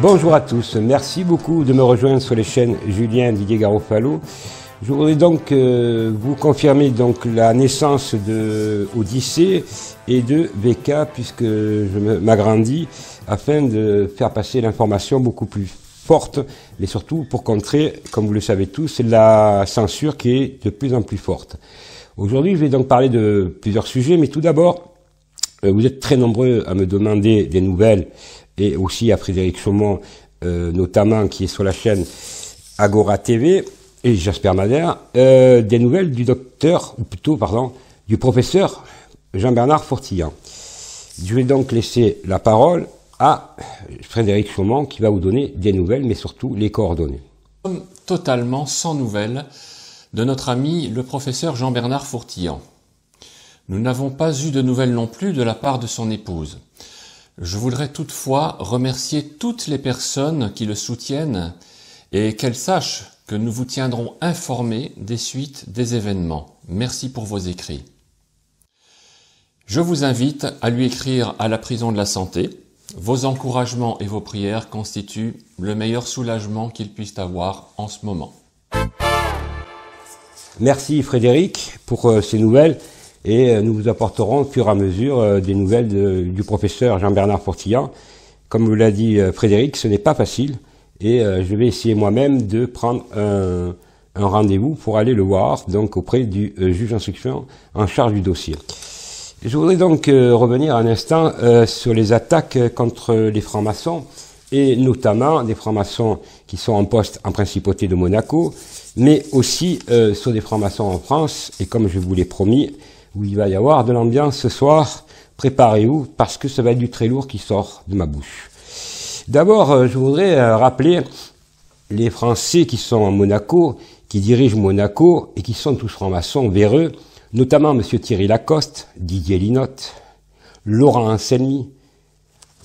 Bonjour à tous, merci beaucoup de me rejoindre sur les chaînes Julien Didier Garofalo. Je voudrais donc vous confirmer donc la naissance de Odyssée et de VK puisque je m'agrandis afin de faire passer l'information beaucoup plus forte, mais surtout pour contrer, comme vous le savez tous, la censure qui est de plus en plus forte. Aujourd'hui, je vais donc parler de plusieurs sujets, mais tout d'abord, vous êtes très nombreux à me demander des nouvelles et aussi à Frédéric Chaumont, notamment qui est sur la chaîne Agora TV et Jasper Madère, des nouvelles du docteur, ou plutôt, pardon, du professeur Jean-Bernard Fortillan. Je vais donc laisser la parole à Frédéric Chaumont qui va vous donner des nouvelles, mais surtout les coordonnées. Nous sommes totalement sans nouvelles de notre ami le professeur Jean-Bernard Fortillan. Nous n'avons pas eu de nouvelles non plus de la part de son épouse. Je voudrais toutefois remercier toutes les personnes qui le soutiennent et qu'elles sachent que nous vous tiendrons informés des suites des événements. Merci pour vos écrits. Je vous invite à lui écrire à la prison de la santé. Vos encouragements et vos prières constituent le meilleur soulagement qu'il puisse avoir en ce moment. Merci Frédéric pour ces nouvelles. Et nous vous apporterons au fur et à mesure des nouvelles du professeur Jean-Bernard Fortillan. Comme vous l'a dit Frédéric, ce n'est pas facile et je vais essayer moi-même de prendre un rendez-vous pour aller le voir, donc auprès du juge d'instruction en charge du dossier. Je voudrais donc revenir un instant sur les attaques contre les francs-maçons et notamment des francs-maçons qui sont en poste en principauté de Monaco, mais aussi sur des francs-maçons en France et comme je vous l'ai promis, où il va y avoir de l'ambiance ce soir, préparez-vous parce que ça va être du très lourd qui sort de ma bouche. D'abord, je voudrais rappeler les Français qui sont à Monaco, qui dirigent Monaco et qui sont tous francs-maçons véreux, notamment M. Thierry Lacoste, Didier Linotte, Laurent Anselmi,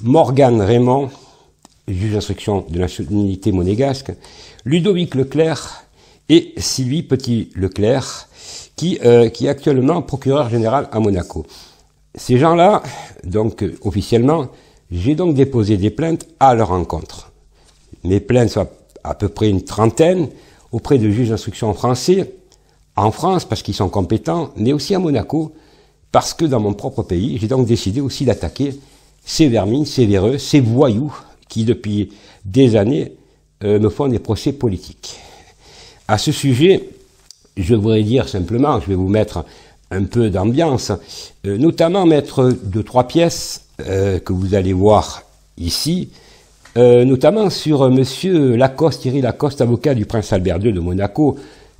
Morgane Raymond, juge d'instruction de nationalité monégasque, Ludovic Leclerc et Sylvie Petit-Leclerc, qui est actuellement procureur général à Monaco. Ces gens-là, donc officiellement, j'ai donc déposé des plaintes à leur encontre. Mes plaintes sont à peu près une trentaine auprès de juges d'instruction français, en France parce qu'ils sont compétents, mais aussi à Monaco, parce que dans mon propre pays, j'ai donc décidé aussi d'attaquer ces vermines, ces véreux, ces voyous qui depuis des années me font des procès politiques. À ce sujet, je voudrais dire simplement, je vais vous mettre un peu d'ambiance, notamment mettre 2-3 pièces que vous allez voir ici, notamment sur Monsieur Lacoste, Thierry Lacoste, avocat du prince Albert II de Monaco,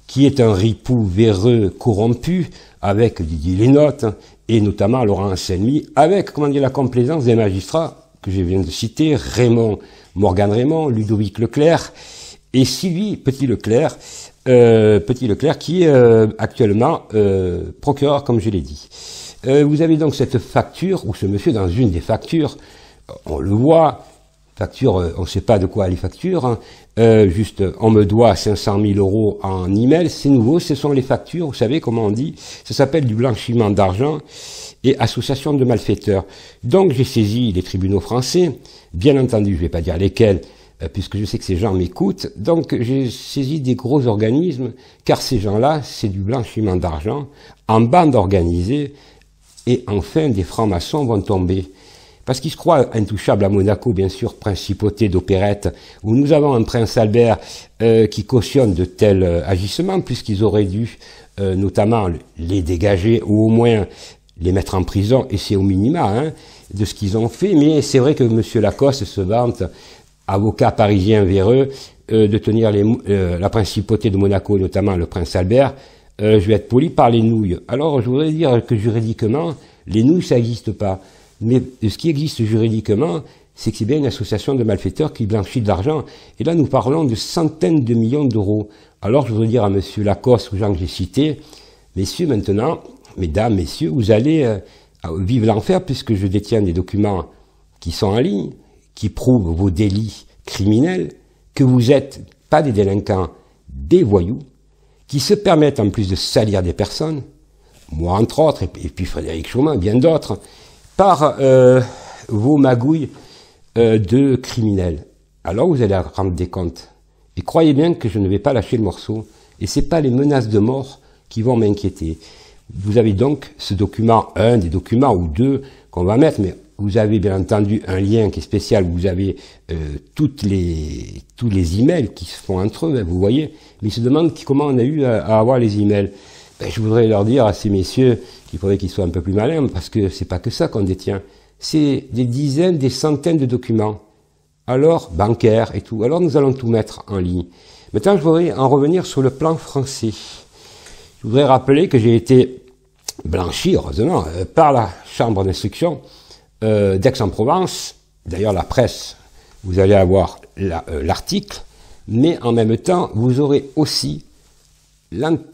qui est un ripou véreux corrompu, avec Didier Linotte, et notamment Laurent Anselmi, avec, comment dire, la complaisance des magistrats que je viens de citer, Morgane Raymond, Ludovic Leclerc, et Sylvie Petit-Leclerc, qui est actuellement procureur, comme je l'ai dit. Vous avez donc cette facture, ou ce monsieur dans une des factures, on le voit, facture, on ne sait pas de quoi les factures, hein, juste on me doit 500 000 € en email, c'est nouveau, ce sont les factures, vous savez comment on dit, ça s'appelle du blanchiment d'argent et association de malfaiteurs. Donc j'ai saisi les tribunaux français, bien entendu, je ne vais pas dire lesquels, puisque je sais que ces gens m'écoutent, donc j'ai saisi des gros organismes, car ces gens-là, c'est du blanchiment d'argent, en bande organisée, et enfin des francs-maçons vont tomber. Parce qu'ils se croient intouchables à Monaco, bien sûr, principauté d'opérette, où nous avons un prince Albert qui cautionne de tels agissements, puisqu'ils auraient dû notamment les dégager, ou au moins les mettre en prison, et c'est au minima hein, de ce qu'ils ont fait, mais c'est vrai que M. Lacoste se vante, avocat parisien véreux, de tenir la principauté de Monaco, notamment le prince Albert, je vais être poli par les nouilles. Alors je voudrais dire que juridiquement, les nouilles ça n'existe pas. Mais ce qui existe juridiquement, c'est que c'est bien une association de malfaiteurs qui blanchit de l'argent. Et là nous parlons de centaines de millions d'euros. Alors je voudrais dire à M. Lacoste, aux gens que j'ai cités, messieurs maintenant, mesdames, messieurs, vous allez vivre l'enfer puisque je détiens des documents qui sont en ligne, qui prouvent vos délits criminels, que vous n'êtes pas des délinquants, des voyous, qui se permettent en plus de salir des personnes, moi entre autres, et puis Frédéric Chaumont, bien d'autres, par vos magouilles de criminels. alors vous allez rendre des comptes. Et croyez bien que je ne vais pas lâcher le morceau. Et c'est pas les menaces de mort qui vont m'inquiéter. Vous avez donc ce document, un des documents ou deux qu'on va mettre, mais vous avez bien entendu un lien qui est spécial, vous avez tous les emails qui se font entre eux, hein, vous voyez. Mais ils se demandent comment on a eu à avoir les emails. Ben, je voudrais leur dire à ces messieurs qu'il faudrait qu'ils soient un peu plus malins, parce que c'est pas que ça qu'on détient. C'est des dizaines, des centaines de documents. Alors, bancaires et tout. Alors nous allons tout mettre en ligne. Maintenant, je voudrais en revenir sur le plan français. Je voudrais rappeler que j'ai été blanchi, heureusement, par la chambre d'instruction d'Aix-en-Provence. D'ailleurs, la presse, vous allez avoir l'article, mais en même temps, vous aurez aussi l'arrêt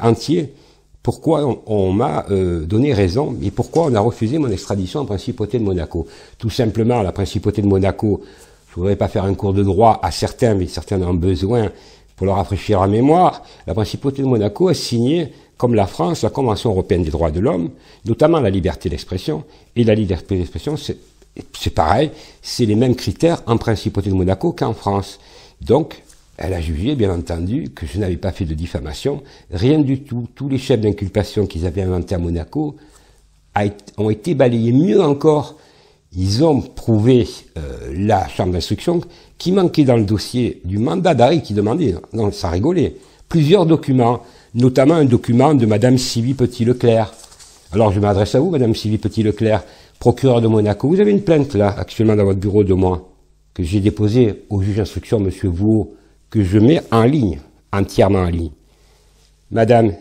entier. Pourquoi on m'a donné raison et pourquoi on a refusé mon extradition en principauté de Monaco. Tout simplement, la principauté de Monaco, je ne voudrais pas faire un cours de droit à certains, mais certains en ont besoin pour leur rafraîchir la mémoire. La principauté de Monaco a signé, comme la France, la Convention européenne des droits de l'homme, notamment la liberté d'expression. Et la liberté d'expression, c'est pareil, c'est les mêmes critères en principauté de Monaco qu'en France. Donc, elle a jugé, bien entendu, que je n'avais pas fait de diffamation, rien du tout. Tous les chefs d'inculpation qu'ils avaient inventés à Monaco ont été balayés. Mieux encore, ils ont prouvé, la chambre d'instruction, qui manquait dans le dossier du mandat d'arrêt qui demandait, non, ça rigolait, plusieurs documents, notamment un document de Madame Sylvie Petit-Leclerc. Alors je m'adresse à vous, Madame Sylvie Petit-Leclerc, procureure de Monaco. Vous avez une plainte là, actuellement dans votre bureau de moi, que j'ai déposée au juge d'instruction, Monsieur Vaux, que je mets en ligne, entièrement en ligne. Madame,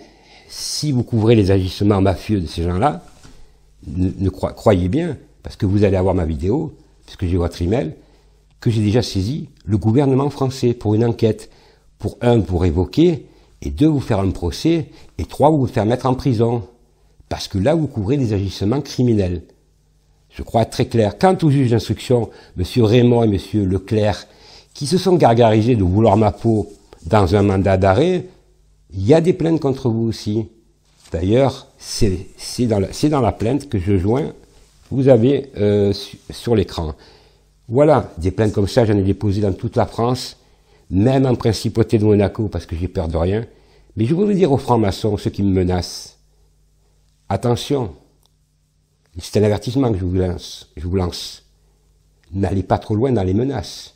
si vous couvrez les agissements mafieux de ces gens-là, croyez bien, parce que vous allez avoir ma vidéo, puisque j'ai votre email, que j'ai déjà saisi le gouvernement français pour une enquête. Pour un, vous révoquer, et deux, vous faire un procès, et trois, vous faire mettre en prison. Parce que là, vous couvrez des agissements criminels. Je crois très clair. Quant au juge d'instruction, M. Raymond et M. Leclerc, qui se sont gargarisés de vouloir ma peau dans un mandat d'arrêt, il y a des plaintes contre vous aussi. D'ailleurs, c'est dans la plainte que je joins, vous avez sur l'écran. Voilà, des plaintes comme ça, j'en ai déposé dans toute la France, même en principauté de Monaco, parce que j'ai peur de rien. Mais je voudrais dire aux francs-maçons, ceux qui me menacent, attention, c'est un avertissement que je vous lance. N'allez pas trop loin dans les menaces.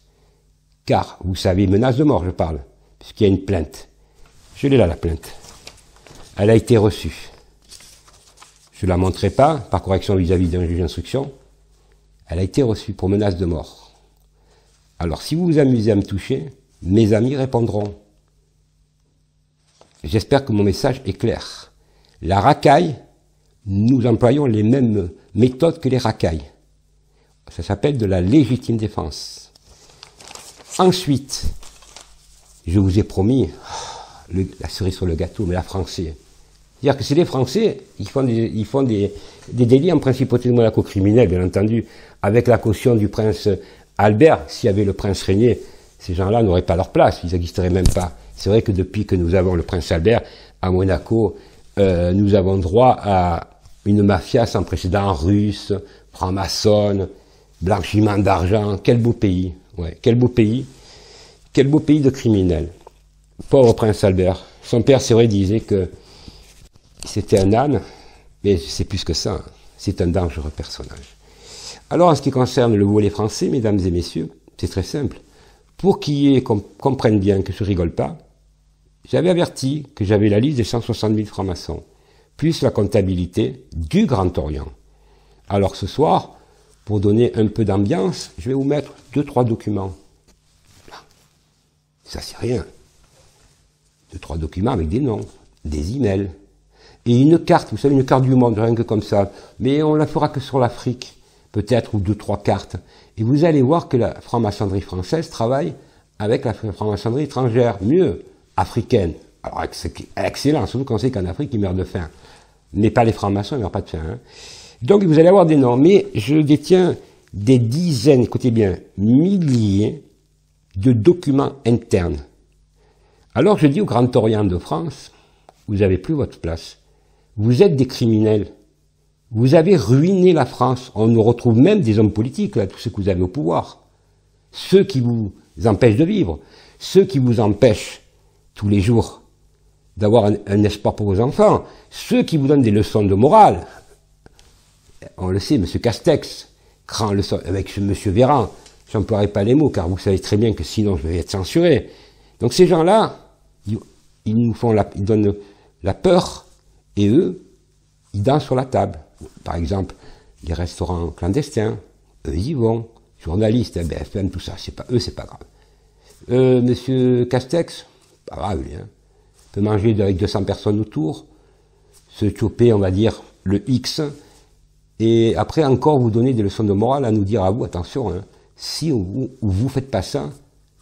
Car, vous savez, menace de mort, je parle, puisqu'il y a une plainte. Je l'ai là, la plainte. Elle a été reçue. Je ne la montrerai pas, par correction vis-à-vis d'un juge d'instruction. Elle a été reçue pour menace de mort. Alors, si vous vous amusez à me toucher, mes amis répondront. J'espère que mon message est clair. La racaille, nous employons les mêmes méthodes que les racailles. Ça s'appelle de la légitime défense. Ensuite, je vous ai promis la cerise sur le gâteau, mais la Français. C'est-à-dire que c'est les Français, ils font des délits en principauté de Monaco criminels, bien entendu, avec la caution du prince Albert. S'il y avait le prince régné, ces gens-là n'auraient pas leur place, ils n'existeraient même pas. C'est vrai que depuis que nous avons le prince Albert à Monaco, nous avons droit à une mafia sans précédent russe, franc-maçonne, blanchiment d'argent. Quel beau pays, ouais, quel beau pays de criminels. Pauvre prince Albert. Son père, c'est vrai, disait que c'était un âne, mais c'est plus que ça, c'est un dangereux personnage. Alors, en ce qui concerne le volet français, mesdames et messieurs, c'est très simple. Pour qu'on comprenne bien que je rigole pas, j'avais averti que j'avais la liste des 160 000 francs-maçons, plus la comptabilité du Grand Orient. Alors ce soir, pour donner un peu d'ambiance, je vais vous mettre 2-3 documents. Ça, c'est rien. 2-3 documents avec des noms, des emails, et une carte, vous savez, une carte du monde, rien que comme ça. Mais on la fera que sur l'Afrique, peut-être, ou 2-3 cartes. Et vous allez voir que la franc-maçonnerie française travaille avec la franc-maçonnerie étrangère, mieux, africaine. Alors, excellent, surtout quand on sait qu'en Afrique, ils meurent de faim. Mais pas les francs-maçons, ils meurent pas de faim. Hein. Donc, vous allez avoir des noms. Mais je détiens des dizaines, écoutez bien, milliers de documents internes. Alors, je dis au Grand Orient de France, vous n'avez plus votre place. Vous êtes des criminels. Vous avez ruiné la France. On nous retrouve même des hommes politiques, là, tous ceux que vous avez au pouvoir. ceux qui vous empêchent de vivre, ceux qui vous empêchent tous les jours d'avoir un espoir pour vos enfants, ceux qui vous donnent des leçons de morale. On le sait, M. Castex, grand leçon, avec M. Véran, j'emploierai pas les mots, car vous savez très bien que sinon je vais être censuré. Donc ces gens-là, ils nous font ils donnent la peur, et eux, ils dansent sur la table. Par exemple, les restaurants clandestins, eux ils y vont. Journalistes, BFM, tout ça, c'est pas eux, c'est pas grave. Monsieur Castex, pas grave, lui, hein. Peut manger avec 200 personnes autour, se choper, on va dire, le X, et après encore vous donner des leçons de morale à nous dire à vous, attention, hein, si vous faites pas ça,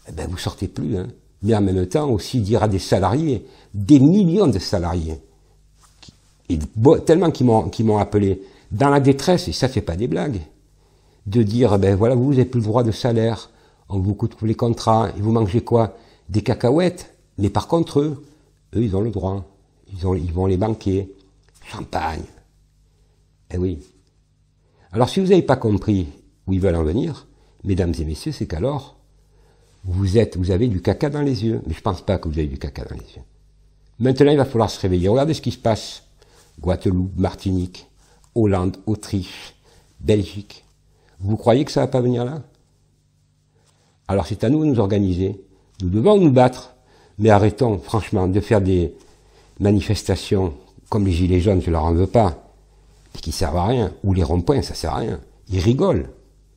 eh ben vous sortez plus, hein. Mais en même temps aussi dire à des salariés, des millions de salariés, tellement qui m'ont appelé, dans la détresse, et ça fait pas des blagues, de dire, ben voilà, vous n'avez plus le droit de salaire, on vous coupe les contrats, et vous mangez quoi? Des cacahuètes. Mais par contre, eux, ils ont le droit. Ils vont les banquer. Champagne. Eh oui. Alors, si vous n'avez pas compris où ils veulent en venir, mesdames et messieurs, c'est qu'alors, vous avez du caca dans les yeux. Mais je pense pas que vous avez du caca dans les yeux. Maintenant, il va falloir se réveiller. Regardez ce qui se passe. Guadeloupe, Martinique, Hollande, Autriche, Belgique. Vous croyez que ça va pas venir là? Alors c'est à nous de nous organiser. Nous devons nous battre. Mais arrêtons, franchement, de faire des manifestations comme les Gilets jaunes, je leur en veux pas, et qui servent à rien. Ou les ronds-points, ça sert à rien. Ils rigolent.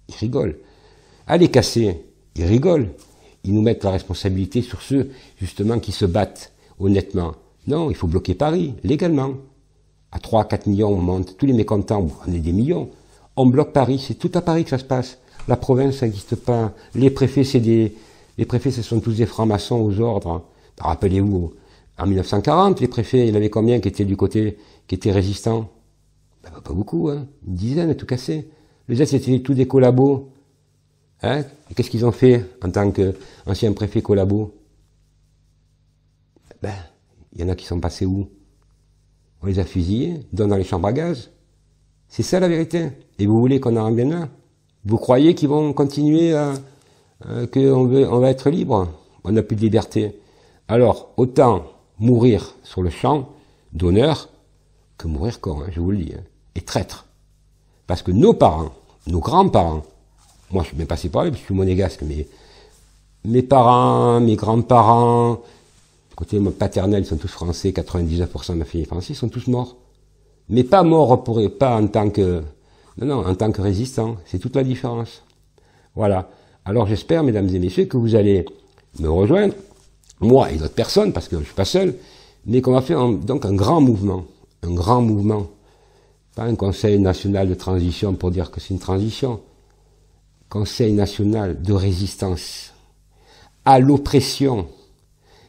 Ils rigolent. À les casser, ils rigolent. Ils nous mettent la responsabilité sur ceux, justement, qui se battent honnêtement. Non, il faut bloquer Paris, légalement. À 3, 4 millions, on monte. Tous les mécontents, on est des millions. On bloque Paris, c'est tout à Paris que ça se passe. La province, ça n'existe pas. Les préfets, les préfets, ce sont tous des francs-maçons aux ordres. Rappelez-vous, en 1940, les préfets, il y en avait combien qui étaient du côté, qui étaient résistants? Ben, pas beaucoup, hein. Une dizaine, tout cassé. Les autres, c'était tous des collabos. Hein? Et qu'est-ce qu'ils ont fait en tant qu'anciens préfets collabos? Ben, il y en a qui sont passés où? On les a fusillés, dans les chambres à gaz. C'est ça la vérité. Et vous voulez qu'on en revienne là? Vous croyez qu'ils vont continuer qu'on va être libre? On n'a plus de liberté. Alors, autant mourir sur le champ d'honneur que mourir corps, hein, je vous le dis, hein, et traître. Parce que nos parents, nos grands-parents, moi je suis bien passé par là, je suis monégasque, mais mes parents, mes grands-parents, du côté paternel, ils sont tous français, 99% de ma famille est française, ils sont tous morts. Mais pas morts pas en tant que, non, en tant que résistants, c'est toute la différence. Voilà. Alors j'espère, mesdames et messieurs, que vous allez me rejoindre, moi et d'autres personnes, parce que je suis pas seul, mais qu'on va faire donc un grand mouvement, pas un conseil national de transition pour dire que c'est une transition, conseil national de résistance à l'oppression.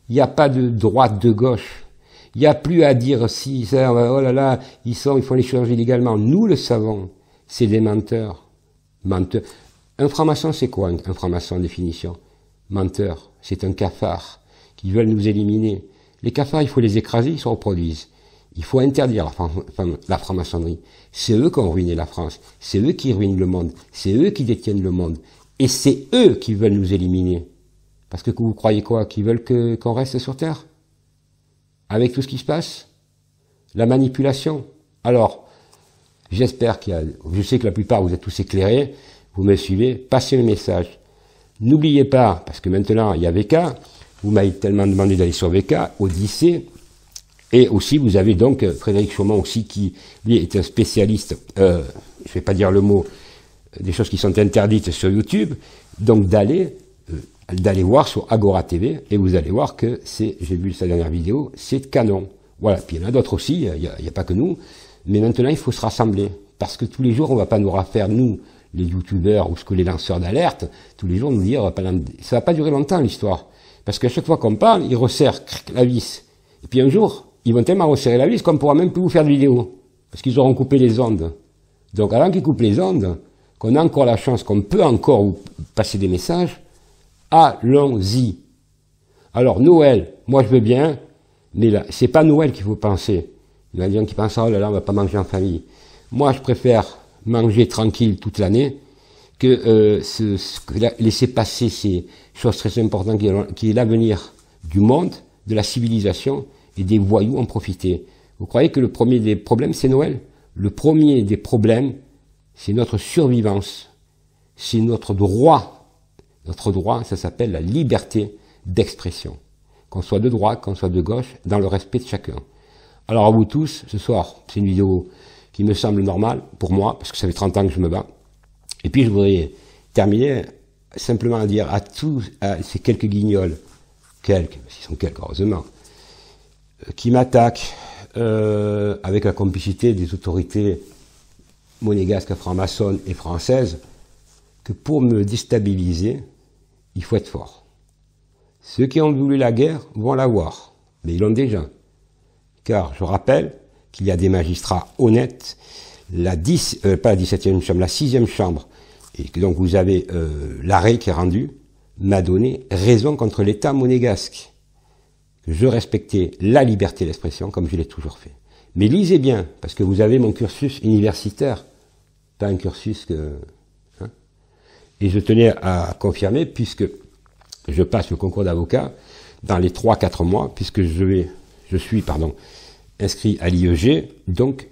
Il n'y a pas de droite, de gauche. Il n'y a plus à dire si, ça, oh là là, ils font les choses illégalement. Nous le savons, c'est des menteurs. Menteurs. Un franc-maçon, c'est quoi un franc-maçon en définition? Menteur, c'est un cafard qui veulent nous éliminer. Les cafards, il faut les écraser, ils se reproduisent. Il faut interdire la franc-maçonnerie. C'est eux qui ont ruiné la France. C'est eux qui ruinent le monde. C'est eux qui détiennent le monde. Et c'est eux qui veulent nous éliminer. Parce que vous croyez quoi? Qu'ils veulent qu'on reste sur Terre? Avec tout ce qui se passe? La manipulation? Alors, j'espère je sais que la plupart vous êtes tous éclairés, vous me suivez, passez le message. N'oubliez pas, parce que maintenant il y a VK, vous m'avez tellement demandé d'aller sur VK, Odyssée, et aussi vous avez donc Frédéric Chaumont aussi qui, lui, est un spécialiste, je vais pas dire le mot, des choses qui sont interdites sur YouTube, donc d'aller voir sur Agora TV, et vous allez voir que j'ai vu sa dernière vidéo, c'est canon. Voilà, puis il y en a d'autres aussi, il n'y a pas que nous, mais maintenant il faut se rassembler, parce que tous les jours on va pas nous refaire, nous, les youtubeurs ou ce que les lanceurs d'alerte, tous les jours nous dire, ça va pas durer longtemps l'histoire, parce qu'à chaque fois qu'on parle, ils resserrent la vis, et puis un jour, ils vont tellement resserrer la vis qu'on pourra même plus vous faire de vidéo, parce qu'ils auront coupé les ondes. Donc avant qu'ils coupent les ondes, qu'on a encore la chance, qu'on peut encore vous passer des messages, allons-y. Alors Noël, moi je veux bien, mais là, c'est pas Noël qu'il faut penser. Il y a des gens qui pensent, oh là là, on va pas manger en famille. Moi je préfère manger tranquille toute l'année que, laisser passer ces choses très importantes qui est l'avenir du monde, de la civilisation, et des voyous en profiter. Vous croyez que le premier des problèmes, c'est Noël? Le premier des problèmes, c'est notre survivance. C'est notre droit. Notre droit, ça s'appelle la liberté d'expression. Qu'on soit de droite, qu'on soit de gauche, dans le respect de chacun. Alors à vous tous, ce soir, c'est une vidéo qui me semble normale pour moi, parce que ça fait 30 ans que je me bats. Et puis je voudrais terminer simplement à dire à tous, à ces quelques guignols, s'ils sont quelques, heureusement, qui m'attaquent avec la complicité des autorités monégasques, franc-maçonnes et françaises, que pour me déstabiliser, il faut être fort. Ceux qui ont voulu la guerre vont l'avoir, mais ils l'ont déjà. Car je rappelle qu'il y a des magistrats honnêtes, pas la 17e chambre, la 6e chambre, et que donc vous avez l'arrêt qui est rendu, m'a donné raison contre l'État monégasque. Je respectais la liberté d'expression comme je l'ai toujours fait. Mais lisez bien, parce que vous avez mon cursus universitaire, pas un cursus que... Hein, et je tenais à confirmer, puisque je passe le concours d'avocat dans les 3-4 mois, puisque je suis inscrit à l'IEG, donc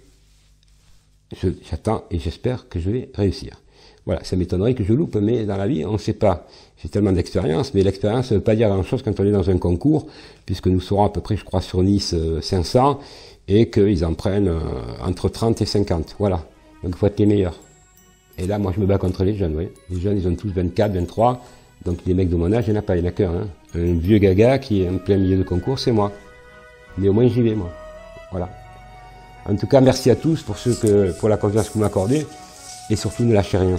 j'attends et j'espère que je vais réussir. Voilà, ça m'étonnerait que je loupe, mais dans la vie, on ne sait pas. J'ai tellement d'expérience, mais l'expérience ne veut pas dire grand-chose quand on est dans un concours, puisque nous serons à peu près, je crois, sur Nice 500, et qu'ils en prennent entre 30 et 50. Voilà, donc il faut être les meilleurs. Et là, moi, je me bats contre les jeunes, vous voyez. Les jeunes, ils ont tous 24, 23, donc les mecs de mon âge, il n'y en a pas, il n'y en a qu'un. Hein. Un vieux gaga qui est en plein milieu de concours, c'est moi. Mais au moins, j'y vais, moi. Voilà. En tout cas, merci à tous pour la confiance que vous m'accordez, et surtout, ne lâchez rien.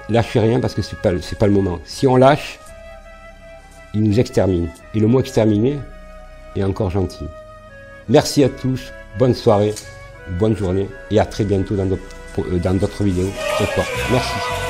Lâchez rien parce que c'est pas le moment. Si on lâche, ils nous exterminent. Et le mot exterminer est encore gentil. Merci à tous, bonne soirée, bonne journée, et à très bientôt dans d'autres vidéos ce soir. Merci.